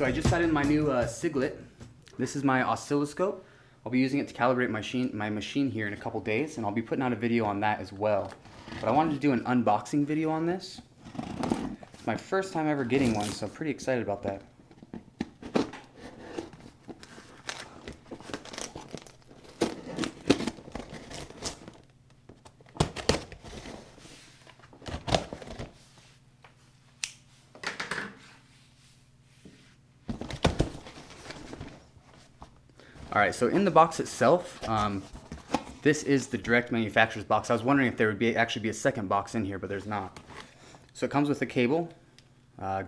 So I just got in my new Siglent. This is my oscilloscope. I'll be using it to calibrate my machine here in a couple days, and I'll be putting out a video on that as well. But I wanted to do an unboxing video on this. It's my first time ever getting one, so I'm pretty excited about that. Alright, so in the box itself, this is the direct manufacturer's box. I was wondering if there would actually be a second box in here, but there's not. So it comes with a cable,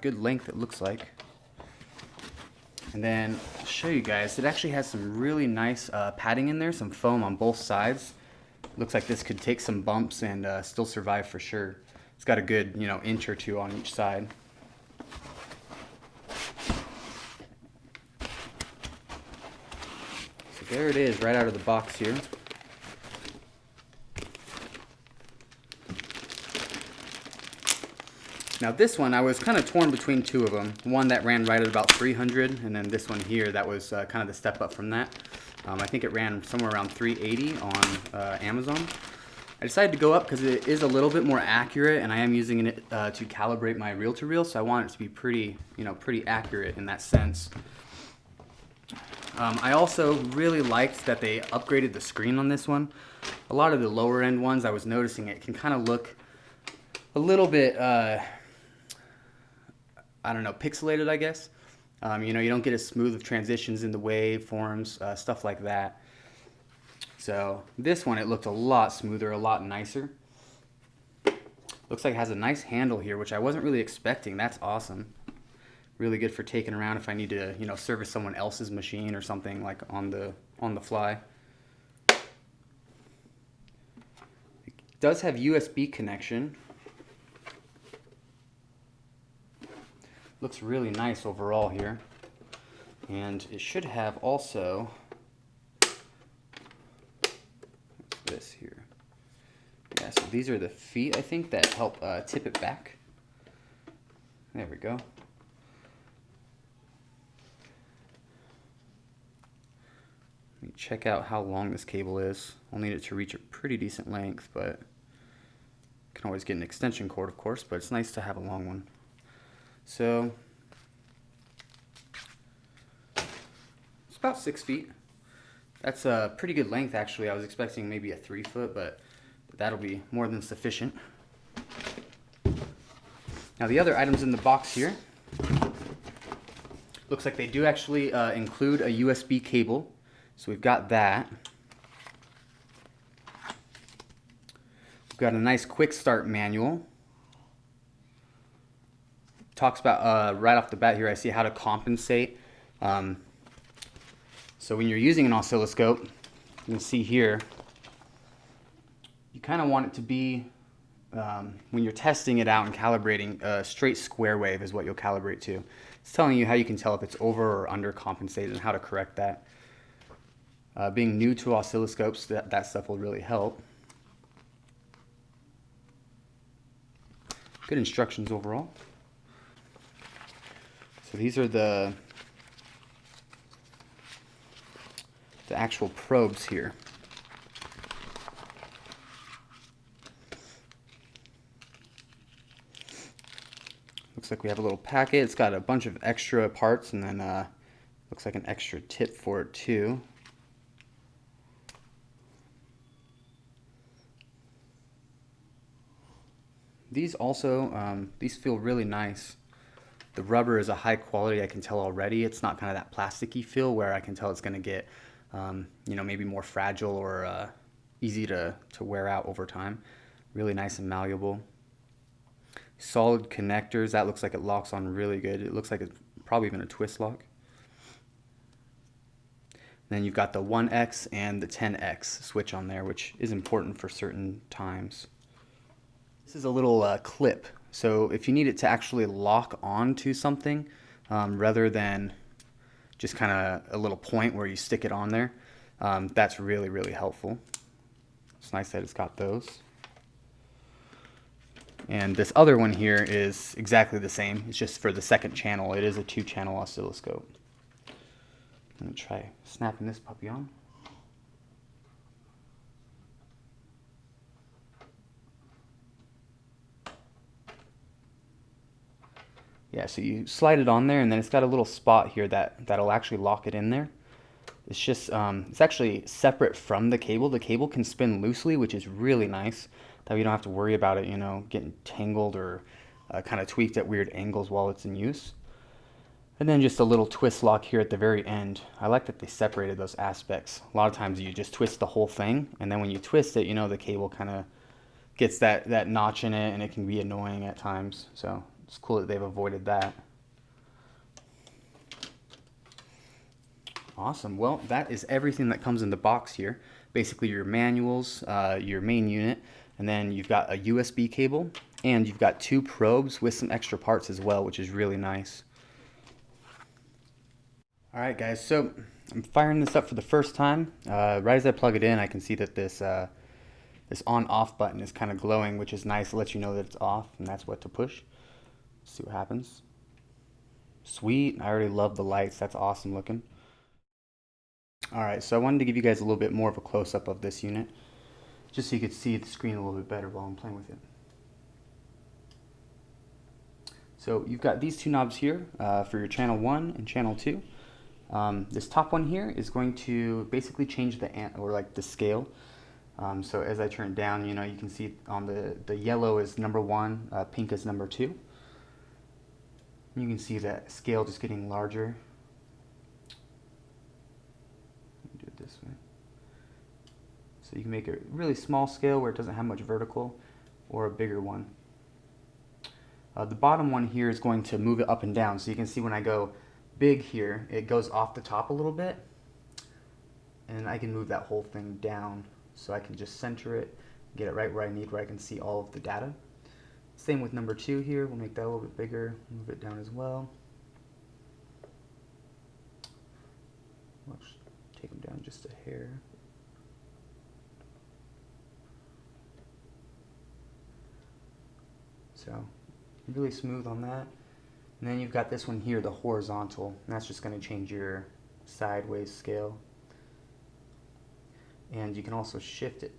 good length it looks like. And then I'll show you guys, it actually has some really nice padding in there, some foam on both sides. Looks like this could take some bumps and still survive for sure. It's got a good, inch or two on each side. There it is, right out of the box here. Now this one, I was kind of torn between two of them. One that ran right at about 300, and then this one here that was kind of the step up from that. I think it ran somewhere around 380 on Amazon. I decided to go up because it is a little bit more accurate, and I am using it to calibrate my reel-to-reel, so I want it to be pretty, pretty accurate in that sense. I also really liked that they upgraded the screen on this one. A lot of the lower end ones, I was noticing it can kind of look a little bit, I don't know, pixelated, I guess. You don't get as smooth of transitions in the waveforms, stuff like that. So this one, it looked a lot smoother, a lot nicer. Looks like it has a nice handle here, which I wasn't really expecting. That's awesome. Really good for taking around if I need to, service someone else's machine or something like on the fly. It does have USB connection. Looks really nice overall here. And it should have also this here. Yeah, so these are the feet, I think, that help tip it back. There we go. Let me check out how long this cable is. I'll need it to reach a pretty decent length, but can always get an extension cord, of course, but it's nice to have a long one. So it's about 6 feet. That's a pretty good length, actually. I was expecting maybe a 3 foot, but that'll be more than sufficient. Now the other items in the box here, looks like they do actually include a USB cable. So we've got that. We've got a nice quick start manual. Talks about, right off the bat here, I see how to compensate. So when you're using an oscilloscope, you can see here, you kind of want it to be, when you're testing it out and calibrating, a straight square wave is what you'll calibrate to. It's telling you how you can tell if it's over or under compensated and how to correct that. Being new to oscilloscopes, that stuff will really help. Good instructions overall. So these are the actual probes here. Looks like we have a little packet. It's got a bunch of extra parts, and then looks like an extra tip for it too. These also, these feel really nice. The rubber is a high quality, I can tell already. It's not kind of that plasticky feel where I can tell it's going to get, maybe more fragile or easy to wear out over time. Really nice and malleable. Solid connectors. That looks like it locks on really good. It looks like it's probably even a twist lock. And then you've got the 1X and the 10X switch on there, which is important for certain times. This is a little clip, so if you need it to actually lock onto something rather than just kind of a little point where you stick it on there, that's really, really helpful. It's nice that it's got those. And this other one here is exactly the same. It's just for the second channel. It is a 2-channel oscilloscope. I'm going to try snapping this puppy on. Yeah, so you slide it on there, and then it's got a little spot here that'll actually lock it in there. It's just, it's actually separate from the cable. The cable can spin loosely, which is really nice. That way you don't have to worry about it, you know, getting tangled or kind of tweaked at weird angles while it's in use. And then just a little twist lock here at the very end. I like that they separated those aspects. A lot of times you just twist the whole thing, and then when you twist it, you know, the cable kind of gets that notch in it, and it can be annoying at times. So it's cool that they've avoided that. Awesome. Well, that is everything that comes in the box here. Basically your manuals, your main unit, and then you've got a USB cable, and you've got 2 probes with some extra parts as well, which is really nice. Alright guys, so I'm firing this up for the first time. Right as I plug it in, I can see that this on-off button is kind of glowing, which is nice. It lets you know that it's off, and that's what to push. Let's see what happens. Sweet. I already love the lights. That's awesome looking. Alright, so I wanted to give you guys a little bit more of a close-up of this unit, just so you could see the screen a little bit better while I'm playing with it. So you've got these 2 knobs here for your channel 1 and channel 2. This top one here is going to basically change the scale. So as I turn it down, you know, you can see on the yellow is number 1, pink is number 2. You can see that scale just getting larger. Let me do it this way. So you can make a really small scale where it doesn't have much vertical, or a bigger one. The bottom one here is going to move it up and down. So you can see when I go big here, it goes off the top a little bit, and I can move that whole thing down. So I can just center it, get it right where I need, where I can see all of the data. Same with number 2 here. We'll make that a little bit bigger, move it down as well. Let's take them down just a hair. So really smooth on that. And then you've got this one here, the horizontal, and that's just going to change your sideways scale. And you can also shift it.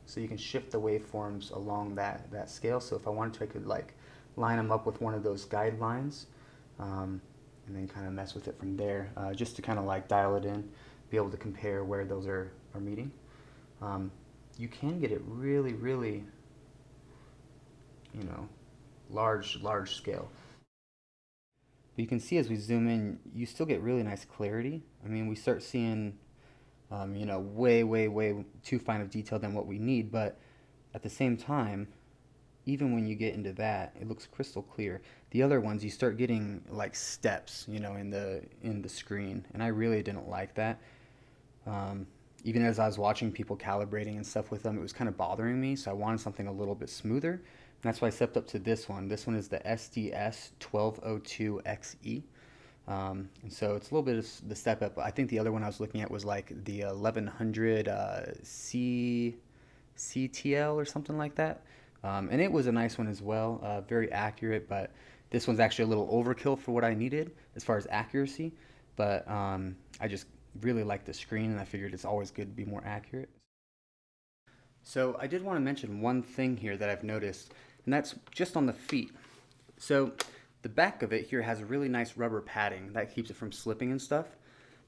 So you can shift the waveforms along that scale. So if I wanted to, I could like line them up with one of those guidelines, and then kind of mess with it from there, just to kind of like dial it in, be able to compare where those are meeting. You can get it really, really, you know, large scale. But you can see as we zoom in, you still get really nice clarity. I mean, we start seeing you know, way too fine of detail than what we need, but at the same time, even when you get into that, it looks crystal clear. The other ones, you start getting like steps, you know, in the screen, and I really didn't like that. Even as I was watching people calibrating and stuff with them, it was kind of bothering me, so I wanted something a little bit smoother, and that's why I stepped up to this one. This one is the SDS1202X-E. And so it's a little bit of the step up. I think the other one I was looking at was like the 1100 CTL or something like that. And it was a nice one as well, very accurate, but this one's actually a little overkill for what I needed as far as accuracy. But I just really like the screen, and I figured it's always good to be more accurate. So I did want to mention one thing here that I've noticed, and that's just on the feet. So the back of it here has a really nice rubber padding that keeps it from slipping and stuff.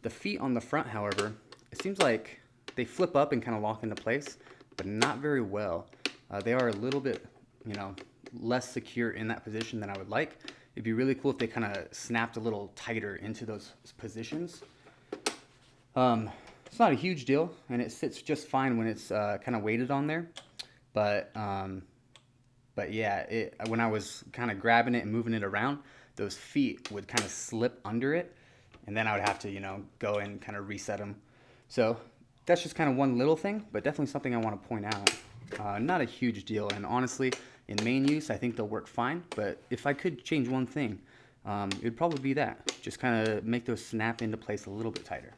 The feet on the front, however, it seems like they flip up and kind of lock into place, but not very well. They are a little bit, you know, less secure in that position than I would like. It'd be really cool if they kind of snapped a little tighter into those positions. It's not a huge deal, and it sits just fine when it's kind of weighted on there, but yeah, when I was kind of grabbing it and moving it around, those feet would kind of slip under it, and then I would have to, you know, go and kind of reset them. So that's just kind of one little thing, but definitely something I want to point out. Not a huge deal, and honestly, in main use, I think they'll work fine, but if I could change one thing, it would probably be that. Just kind of make those snap into place a little bit tighter.